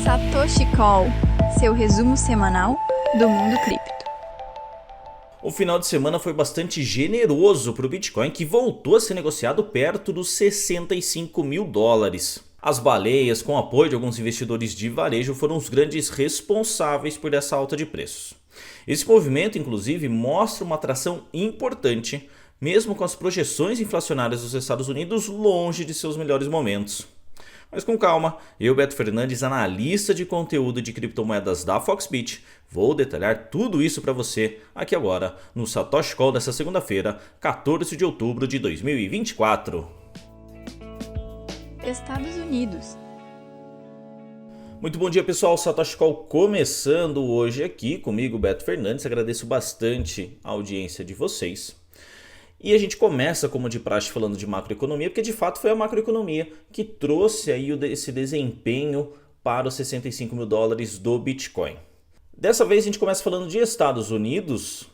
Satoshi Call, seu resumo semanal do mundo cripto. O final de semana foi bastante generoso para o Bitcoin, que voltou a ser negociado perto dos 65 mil dólares. As baleias, com apoio de alguns investidores de varejo, foram os grandes responsáveis por essa alta de preços. Esse movimento, inclusive, mostra uma atração importante, mesmo com as projeções inflacionárias dos Estados Unidos longe de seus melhores momentos. Mas com calma, eu, Beto Fernandes, analista de conteúdo de criptomoedas da Foxbit, vou detalhar tudo isso para você aqui agora no Satoshi Call dessa segunda-feira, 14 de outubro de 2024. Estados Unidos. Muito bom dia, pessoal. Satoshi Call começando hoje aqui comigo, Beto Fernandes. Agradeço bastante a audiência de vocês. E a gente começa, como de praxe, falando de macroeconomia, porque de fato foi a macroeconomia que trouxe aí esse desempenho para os 65 mil dólares do Bitcoin. Dessa vez a gente começa falando de Estados Unidos,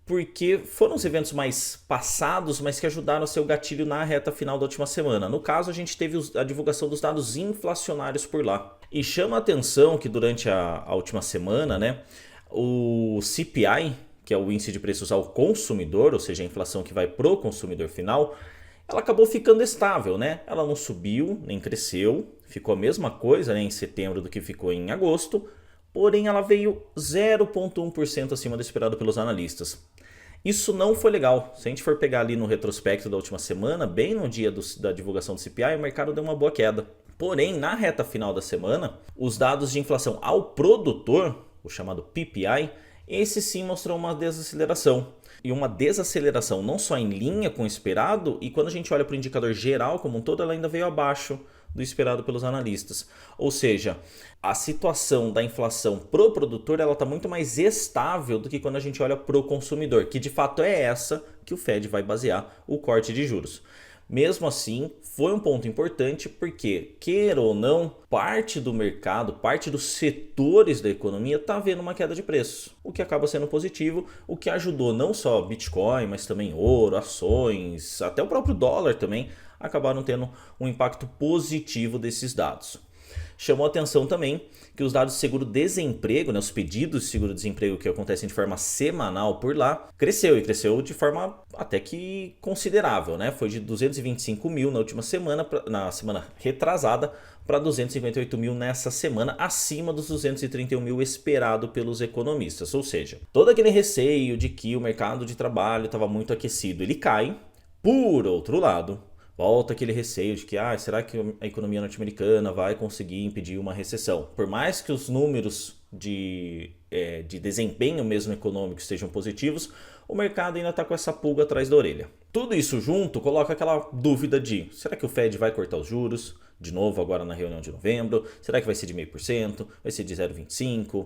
porque foram os eventos mais passados, mas que ajudaram a ser o gatilho na reta final da última semana. No caso, a gente teve a divulgação dos dados inflacionários por lá. E chama a atenção que durante a última semana, o CPI, que é o índice de preços ao consumidor, ou seja, a inflação que vai pro consumidor final, ela acabou ficando estável, né? Ela não subiu, nem cresceu, ficou a mesma coisa, em setembro do que ficou em agosto, porém ela veio 0,1% acima do esperado pelos analistas. Isso não foi legal. Se a gente for pegar ali no retrospecto da última semana, bem no dia da divulgação do CPI, o mercado deu uma boa queda. Porém, na reta final da semana, os dados de inflação ao produtor, o chamado PPI, esse sim mostrou uma desaceleração. E uma desaceleração não só em linha com o esperado, e quando a gente olha para o indicador geral como um todo, ela ainda veio abaixo do esperado pelos analistas. Ou seja, a situação da inflação pro produtor está muito mais estável do que quando a gente olha pro consumidor, que de fato é essa que o Fed vai basear o corte de juros. Mesmo assim, foi um ponto importante porque, queira ou não, parte do mercado, parte dos setores da economia está vendo uma queda de preços, o que acaba sendo positivo, o que ajudou não só Bitcoin, mas também ouro, ações, até o próprio dólar também, acabaram tendo um impacto positivo desses dados. Chamou a atenção também que os dados de seguro-desemprego, os pedidos de seguro-desemprego que acontecem de forma semanal por lá, cresceu de forma até que considerável, Foi de 225 mil na última semana, na semana retrasada, para 258 mil nessa semana, acima dos 231 mil esperado pelos economistas. Ou seja, todo aquele receio de que o mercado de trabalho estava muito aquecido, ele cai. Por outro lado, volta aquele receio de que, será que a economia norte-americana vai conseguir impedir uma recessão? Por mais que os números de desempenho mesmo econômico estejam positivos, o mercado ainda está com essa pulga atrás da orelha. Tudo isso junto coloca aquela dúvida de, será que o Fed vai cortar os juros? De novo agora na reunião de novembro, será que vai ser de 0,5%, vai ser de 0,25%,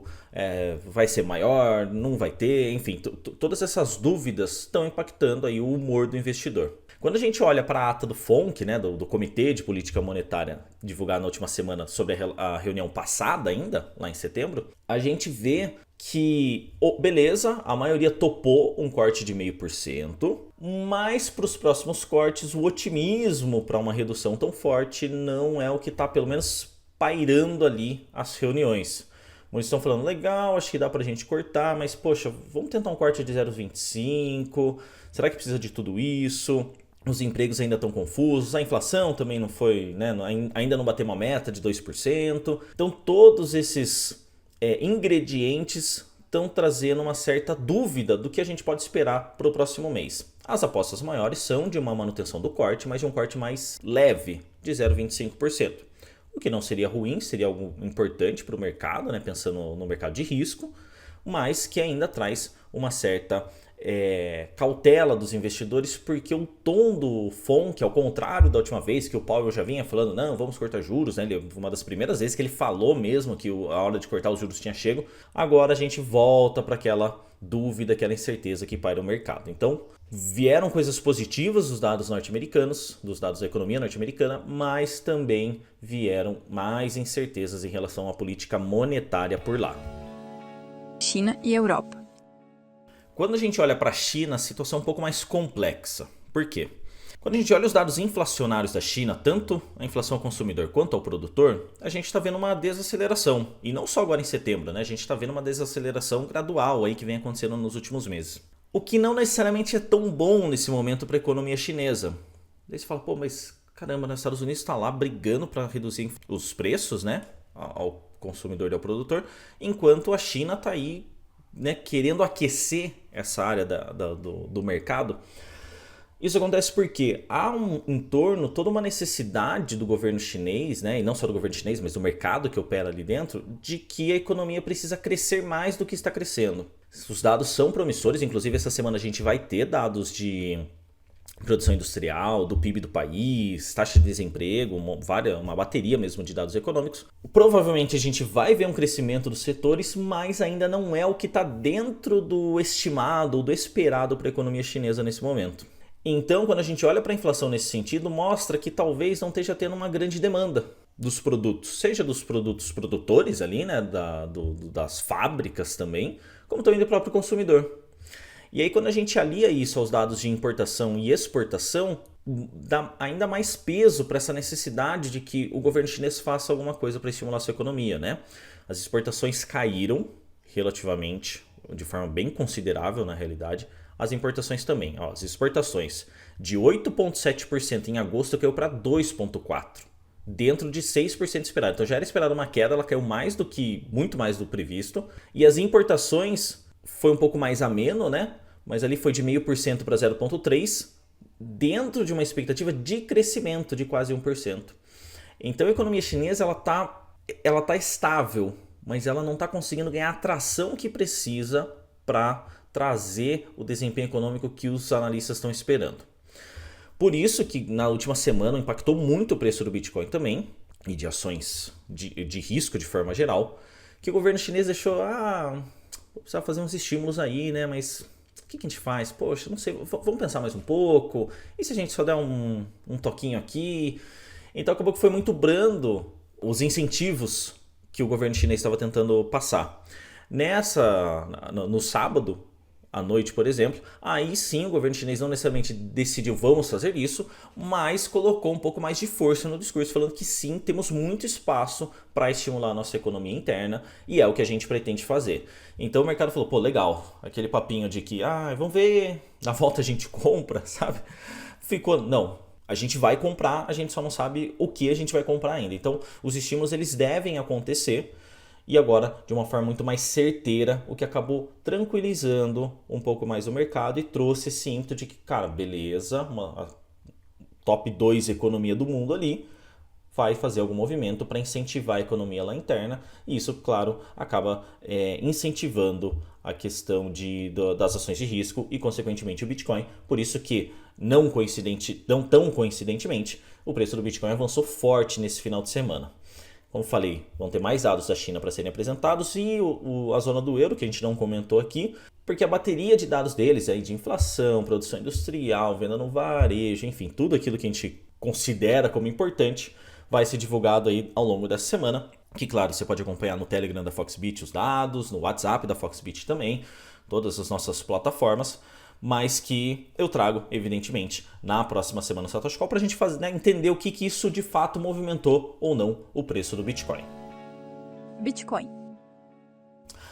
vai ser maior, não vai ter, enfim, todas essas dúvidas estão impactando aí o humor do investidor. Quando a gente olha para a ata do FONC, do Comitê de Política Monetária, divulgada na última semana sobre a reunião passada ainda, lá em setembro, a gente vê que, beleza, a maioria topou um corte de 0,5%, mas para os próximos cortes o otimismo para uma redução tão forte não é o que está pelo menos pairando ali as reuniões. Muitos estão falando, legal, acho que dá para a gente cortar, mas poxa, vamos tentar um corte de 0,25%, será que precisa de tudo isso? Os empregos ainda estão confusos, a inflação também não foi, ainda não bateu uma meta de 2%. Então todos esses ingredientes estão trazendo uma certa dúvida do que a gente pode esperar para o próximo mês. As apostas maiores são de uma manutenção do corte, mas de um corte mais leve, de 0,25%. O que não seria ruim, seria algo importante para o mercado, pensando no mercado de risco, mas que ainda traz uma certa cautela dos investidores, porque o tom do FONC, ao contrário da última vez que o Powell já vinha falando, não, vamos cortar juros, uma das primeiras vezes que ele falou mesmo que a hora de cortar os juros tinha chego, agora a gente volta para aquela dúvida, aquela incerteza que paira o mercado. Então, vieram coisas positivas dos dados norte-americanos, dos dados da economia norte-americana, mas também vieram mais incertezas em relação à política monetária por lá. China e Europa. Quando a gente olha para a China, a situação é um pouco mais complexa. Por quê? Quando a gente olha os dados inflacionários da China, tanto a inflação ao consumidor quanto ao produtor, a gente está vendo uma desaceleração. E não só agora em setembro, né? A gente está vendo uma desaceleração gradual aí que vem acontecendo nos últimos meses. O que não necessariamente é tão bom nesse momento para a economia chinesa. Daí você fala, pô, mas caramba, né? Os Estados Unidos está lá brigando para reduzir os preços, né? Ao consumidor e ao produtor, enquanto a China está aí, né, querendo aquecer essa área do mercado. Isso acontece porque há em torno toda uma necessidade do governo chinês, né, e não só do governo chinês, mas do mercado que opera ali dentro, de que a economia precisa crescer mais do que está crescendo. Os dados são promissores, inclusive essa semana a gente vai ter dados de produção industrial, do PIB do país, taxa de desemprego, uma bateria mesmo de dados econômicos. Provavelmente a gente vai ver um crescimento dos setores, mas ainda não é o que está dentro do estimado ou do esperado para a economia chinesa nesse momento. Então, quando a gente olha para a inflação nesse sentido, mostra que talvez não esteja tendo uma grande demanda dos produtos, seja dos produtos produtores ali, né, das fábricas também, como também do próprio consumidor. E aí, quando a gente alia isso aos dados de importação e exportação, dá ainda mais peso para essa necessidade de que o governo chinês faça alguma coisa para estimular a sua economia, né? As exportações caíram relativamente, de forma bem considerável na realidade. As importações também. As exportações de 8,7% em agosto caiu para 2,4%, dentro de 6% esperado. Então já era esperada uma queda, ela caiu muito mais do previsto. E as importações foi um pouco mais ameno, né? Mas ali foi de 0,5% para 0,3%, dentro de uma expectativa de crescimento de quase 1%. Então a economia chinesa ela tá estável, mas ela não está conseguindo ganhar a atração que precisa para trazer o desempenho econômico que os analistas estão esperando. Por isso que na última semana impactou muito o preço do Bitcoin também, e de ações de risco de forma geral, que o governo chinês deixou, vou precisar fazer uns estímulos aí, né, mas o que a gente faz? Poxa, não sei, vamos pensar mais um pouco, e se a gente só der um toquinho aqui? Então acabou que foi muito brando os incentivos que o governo chinês estava tentando passar. No sábado, à noite, por exemplo, aí sim o governo chinês não necessariamente decidiu vamos fazer isso, mas colocou um pouco mais de força no discurso, falando que sim, temos muito espaço para estimular a nossa economia interna e é o que a gente pretende fazer. Então o mercado falou, pô, legal, aquele papinho de que, vamos ver, na volta a gente compra, sabe? Não, a gente vai comprar, a gente só não sabe o que a gente vai comprar ainda. Então os estímulos eles devem acontecer, e agora de uma forma muito mais certeira, o que acabou tranquilizando um pouco mais o mercado e trouxe esse ímpeto de que, cara, beleza, a top 2 economia do mundo ali vai fazer algum movimento para incentivar a economia lá interna, e isso, claro, acaba incentivando a questão das ações de risco e, consequentemente, o Bitcoin. Por isso que, não tão coincidentemente, o preço do Bitcoin avançou forte nesse final de semana. Como falei, vão ter mais dados da China para serem apresentados e a zona do euro, que a gente não comentou aqui, porque a bateria de dados deles, aí de inflação, produção industrial, venda no varejo, enfim, tudo aquilo que a gente considera como importante, vai ser divulgado aí ao longo dessa semana. Que, claro, você pode acompanhar no Telegram da Foxbit os dados, no WhatsApp da Foxbit também, todas as nossas plataformas, mas que eu trago, evidentemente, na próxima semana no Satoshi Call para a gente entender o que isso de fato movimentou ou não o preço do Bitcoin. Bitcoin.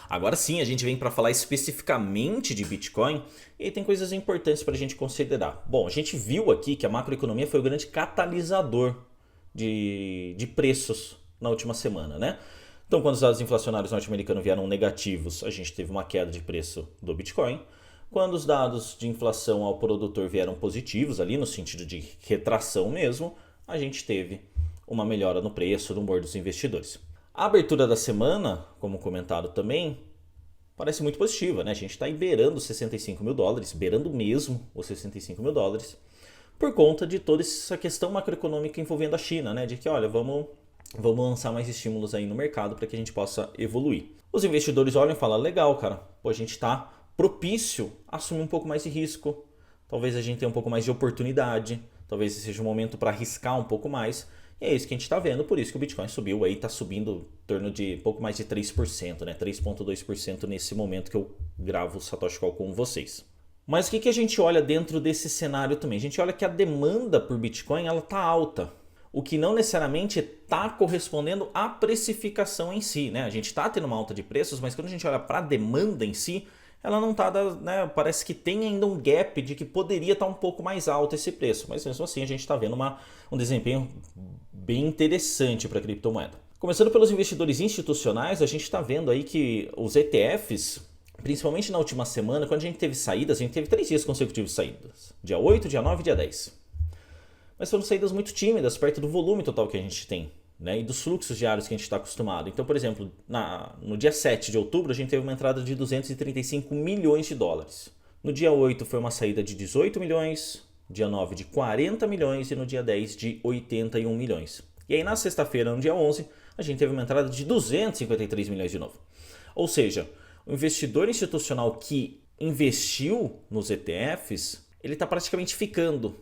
Agora sim, a gente vem para falar especificamente de Bitcoin e aí tem coisas importantes para a gente considerar. Bom, a gente viu aqui que a macroeconomia foi o grande catalisador de preços na última semana, né? Então, quando os dados inflacionários norte-americanos vieram negativos, a gente teve uma queda de preço do Bitcoin. Quando os dados de inflação ao produtor vieram positivos, ali no sentido de retração mesmo, a gente teve uma melhora no preço, no humor dos investidores. A abertura da semana, como comentado também, parece muito positiva, né? A gente está beirando os 65 mil dólares, beirando mesmo os 65 mil dólares, por conta de toda essa questão macroeconômica envolvendo a China, né? De que, olha, vamos lançar mais estímulos aí no mercado para que a gente possa evoluir. Os investidores olham e falam, legal, cara, pô, a gente está propício a assumir um pouco mais de risco, talvez a gente tenha um pouco mais de oportunidade, talvez seja um momento para arriscar um pouco mais, e é isso que a gente está vendo, por isso que o Bitcoin subiu aí, está subindo em torno de pouco mais de 3%, né? 3,2% nesse momento que eu gravo o Satoshi Call com vocês. Mas o que a gente olha dentro desse cenário também? A gente olha que a demanda por Bitcoin está alta, o que não necessariamente está correspondendo à precificação em si, né? A gente está tendo uma alta de preços, mas quando a gente olha para a demanda em si, ela não está, né? Parece que tem ainda um gap de que poderia estar um pouco mais alto esse preço, mas mesmo assim a gente está vendo um desempenho bem interessante para a criptomoeda. Começando pelos investidores institucionais, a gente está vendo aí que os ETFs, principalmente na última semana, quando a gente teve saídas, a gente teve 3 dias consecutivos de saídas. Dia 8, dia 9 e dia 10. Mas foram saídas muito tímidas, perto do volume total que a gente tem, né? E dos fluxos diários que a gente está acostumado. Então, por exemplo, no dia 7 de outubro, a gente teve uma entrada de 235 milhões de dólares. No dia 8 foi uma saída de 18 milhões, dia 9 de 40 milhões e no dia 10 de 81 milhões. E aí na sexta-feira, no dia 11, a gente teve uma entrada de 253 milhões de novo. Ou seja, o investidor institucional que investiu nos ETFs, ele está praticamente ficando.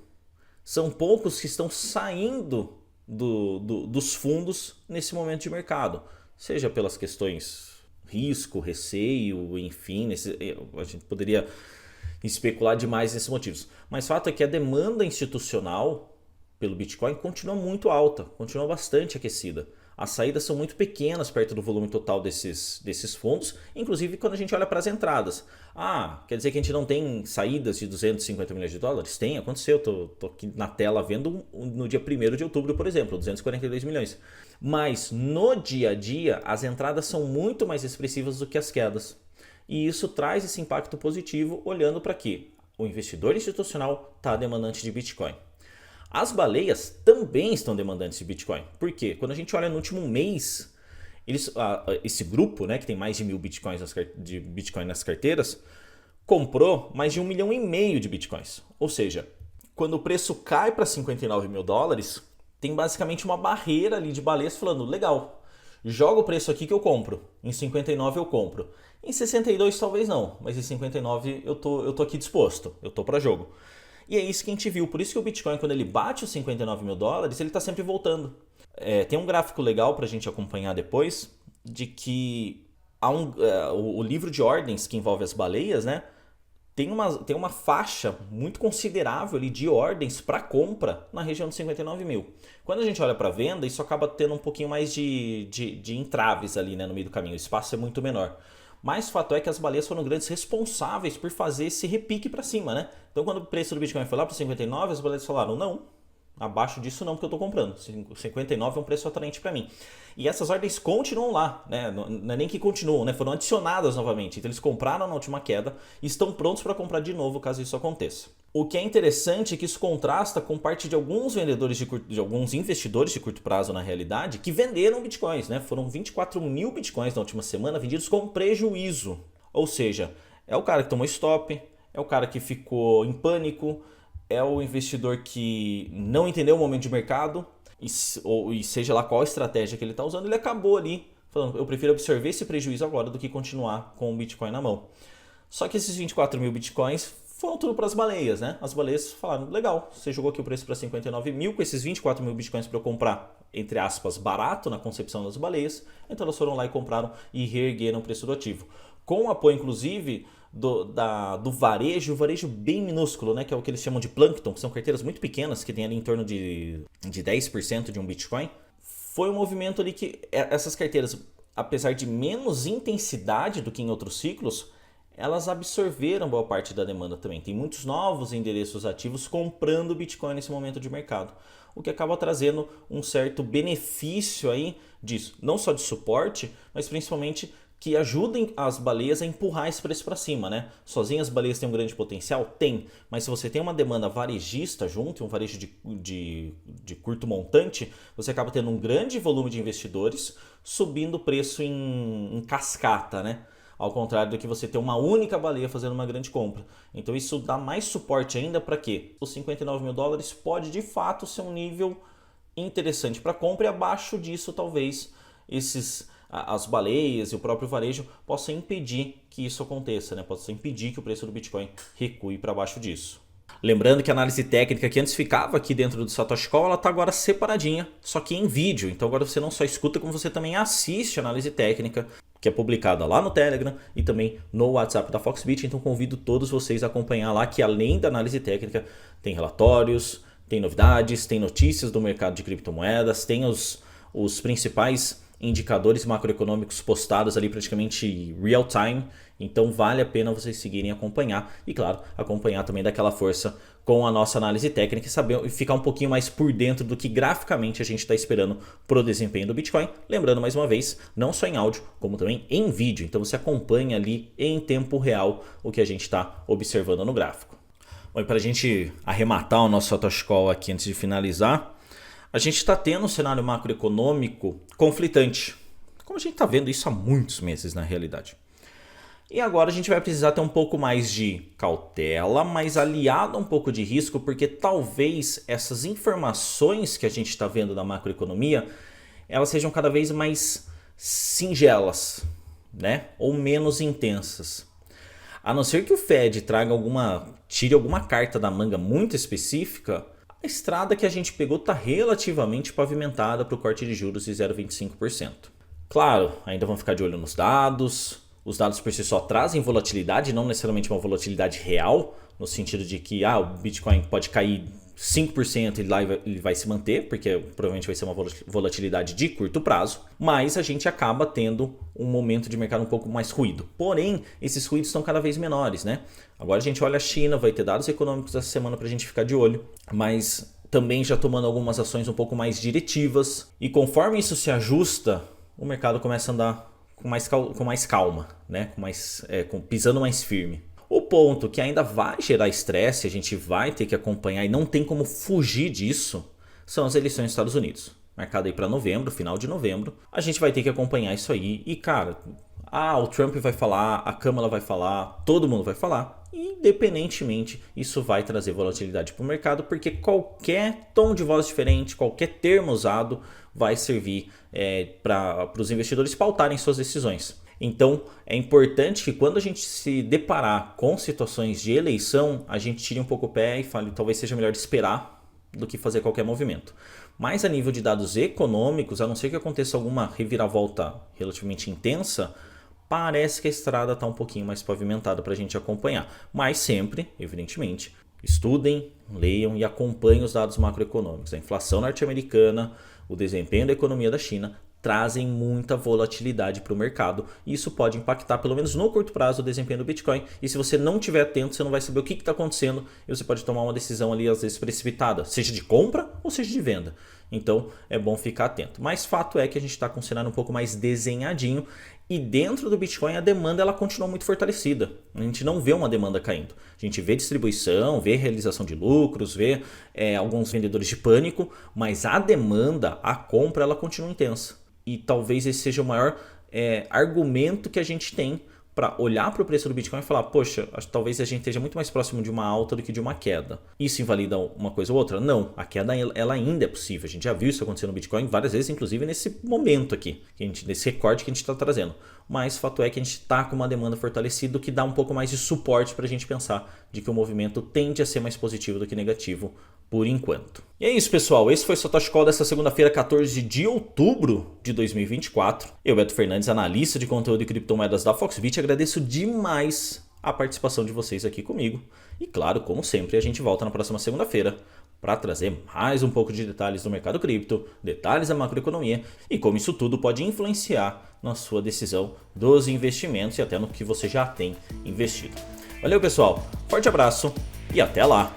São poucos que estão saindo dos fundos nesse momento de mercado. Seja pelas questões risco, receio, enfim, a gente poderia especular demais nesses motivos. Mas o fato é que a demanda institucional pelo Bitcoin continua muito alta, continua bastante aquecida. As saídas são muito pequenas perto do volume total desses fundos, inclusive quando a gente olha para as entradas. Quer dizer que a gente não tem saídas de 250 milhões de dólares? Tem, aconteceu. Tô aqui na tela vendo no dia 1º de outubro, por exemplo, 242 milhões. Mas no dia a dia, as entradas são muito mais expressivas do que as quedas. E isso traz esse impacto positivo olhando para quê? O investidor institucional está demandante de Bitcoin. As baleias também estão demandantes de Bitcoin. Por quê? Quando a gente olha no último mês, esse grupo, né, que tem mais de 1.000 Bitcoins de Bitcoin nas carteiras, comprou mais de 1,5 milhão de Bitcoins. Ou seja, quando o preço cai para 59 mil dólares, tem basicamente uma barreira ali de baleias falando, legal, joga o preço aqui que eu compro. Em 59 eu compro. Em 62 talvez não, mas em 59 eu tô aqui disposto, eu tô para jogo. E é isso que a gente viu. Por isso que o Bitcoin, quando ele bate os 59 mil dólares, ele está sempre voltando. Tem um gráfico legal para a gente acompanhar depois, de que o livro de ordens que envolve as baleias, né, tem uma faixa muito considerável ali de ordens para compra na região de 59 mil. Quando a gente olha para venda, isso acaba tendo um pouquinho mais de entraves ali, né, no meio do caminho. O espaço é muito menor. Mas o fato é que as baleias foram grandes responsáveis por fazer esse repique para cima, né? Então quando o preço do Bitcoin foi lá para 59, as baleias falaram, não, abaixo disso não, porque eu estou comprando. 59 é um preço atraente para mim. E essas ordens continuam lá, né? Não é nem que continuam, né? Foram adicionadas novamente. Então eles compraram na última queda e estão prontos para comprar de novo caso isso aconteça. O que é interessante é que isso contrasta com parte de alguns vendedores de alguns investidores de curto prazo na realidade que venderam bitcoins, né? Foram 24 mil bitcoins na última semana vendidos com prejuízo. Ou seja, é o cara que tomou stop, é o cara que ficou em pânico, é o investidor que não entendeu o momento de mercado e seja lá qual estratégia que ele está usando, ele acabou ali falando, eu prefiro absorver esse prejuízo agora do que continuar com o Bitcoin na mão. Só que esses 24 mil bitcoins foram tudo para as baleias, né? As baleias falaram, legal, você jogou aqui o preço para 59 mil, com esses 24 mil bitcoins para eu comprar, entre aspas, barato na concepção das baleias, então elas foram lá e compraram e reergueram o preço do ativo. Com o apoio, inclusive, do varejo, o varejo bem minúsculo, né? Que é o que eles chamam de Plankton, que são carteiras muito pequenas, que tem ali em torno de 10% de um Bitcoin. Foi um movimento ali que essas carteiras, apesar de menos intensidade do que em outros ciclos, elas absorveram boa parte da demanda também. Tem muitos novos endereços ativos comprando Bitcoin nesse momento de mercado, o que acaba trazendo um certo benefício aí disso, não só de suporte, mas principalmente que ajudem as baleias a empurrar esse preço para cima, né? Sozinhas as baleias têm um grande potencial? Tem, mas se você tem uma demanda varejista junto, um varejo de curto montante, você acaba tendo um grande volume de investidores subindo o preço em cascata, né? Ao contrário do que você ter uma única baleia fazendo uma grande compra. Então isso dá mais suporte ainda para quê? Os 59 mil dólares pode de fato ser um nível interessante para compra e abaixo disso talvez as baleias e o próprio varejo possam impedir que isso aconteça, né? Possam impedir que o preço do Bitcoin recue para baixo disso. Lembrando que a análise técnica que antes ficava aqui dentro do Satoshi Call, ela está agora separadinha, só que em vídeo. Então agora você não só escuta, como você também assiste a análise técnica que é publicada lá no Telegram e também no WhatsApp da Foxbit. Então convido todos vocês a acompanhar lá, que além da análise técnica, tem relatórios, tem novidades, tem notícias do mercado de criptomoedas, tem os principais indicadores macroeconômicos postados ali praticamente real time. Então vale a pena vocês seguirem e acompanhar. E claro, acompanhar também daquela força com a nossa análise técnica e saber e ficar um pouquinho mais por dentro do que graficamente a gente está esperando para o desempenho do Bitcoin. Lembrando mais uma vez, não só em áudio, como também em vídeo. Então você acompanha ali em tempo real o que a gente está observando no gráfico. Bom, e para a gente arrematar o nosso Satoshi Call aqui antes de finalizar, a gente está tendo um cenário macroeconômico conflitante, como a gente está vendo isso há muitos meses na realidade. E agora a gente vai precisar ter um pouco mais de cautela, mas aliado a um pouco de risco, porque talvez essas informações que a gente está vendo da macroeconomia, elas sejam cada vez mais singelas, né? Ou menos intensas. A não ser que o Fed tire alguma carta da manga muito específica, a estrada que a gente pegou está relativamente pavimentada para o corte de juros de 0,25%. Claro, ainda vamos ficar de olho nos dados. Os dados por si só trazem volatilidade, não necessariamente uma volatilidade real, no sentido de que o Bitcoin pode cair 5% e lá ele vai se manter, porque provavelmente vai ser uma volatilidade de curto prazo, mas a gente acaba tendo um momento de mercado um pouco mais ruído. Porém, esses ruídos estão cada vez menores, né? Agora a gente olha a China, vai ter dados econômicos essa semana para a gente ficar de olho, mas também já tomando algumas ações um pouco mais diretivas, e conforme isso se ajusta, o mercado começa a andar com mais calma, né? Pisando mais firme. O ponto que ainda vai gerar estresse, a gente vai ter que acompanhar e não tem como fugir disso, são as eleições dos Estados Unidos. Marcado aí para novembro, final de novembro, a gente vai ter que acompanhar isso aí. E cara, o Trump vai falar, a Câmara vai falar, todo mundo vai falar. Independentemente, isso vai trazer volatilidade para o mercado, porque qualquer tom de voz diferente, qualquer termo usado vai servir para os investidores pautarem suas decisões. Então é importante que quando a gente se deparar com situações de eleição, a gente tire um pouco o pé e fale, talvez seja melhor esperar do que fazer qualquer movimento. Mas a nível de dados econômicos, a não ser que aconteça alguma reviravolta relativamente intensa, parece que a estrada está um pouquinho mais pavimentada para a gente acompanhar. Mas sempre, evidentemente, estudem, leiam e acompanhem os dados macroeconômicos. A inflação norte-americana, o desempenho da economia da China trazem muita volatilidade para o mercado. E isso pode impactar, pelo menos no curto prazo, o desempenho do Bitcoin. E se você não estiver atento, você não vai saber o que está acontecendo e você pode tomar uma decisão ali, às vezes, precipitada, seja de compra ou seja de venda. Então é bom ficar atento. Mas fato é que a gente está com um cenário um pouco mais desenhadinho e dentro do Bitcoin a demanda ela continua muito fortalecida. A gente não vê uma demanda caindo. A gente vê distribuição, vê realização de lucros, vê alguns vendedores de pânico, mas a demanda, a compra, ela continua intensa. E talvez esse seja o maior argumento que a gente tem para olhar para o preço do Bitcoin e falar, poxa, talvez a gente esteja muito mais próximo de uma alta do que de uma queda. Isso invalida uma coisa ou outra? Não, a queda ela ainda é possível. A gente já viu isso acontecer no Bitcoin várias vezes, inclusive nesse momento aqui, nesse recorte que a gente está trazendo. Mas o fato é que a gente está com uma demanda fortalecida, o que dá um pouco mais de suporte para a gente pensar de que o movimento tende a ser mais positivo do que negativo por enquanto. E é isso, pessoal. Esse foi o Satoshi Call dessa segunda-feira, 14 de outubro de 2024. Eu, Beto Fernandes, analista de conteúdo de criptomoedas da Foxbit, agradeço demais a participação de vocês aqui comigo. E claro, como sempre, a gente volta na próxima segunda-feira para trazer mais um pouco de detalhes do mercado cripto, detalhes da macroeconomia e como isso tudo pode influenciar na sua decisão dos investimentos e até no que você já tem investido. Valeu, pessoal. Forte abraço e até lá!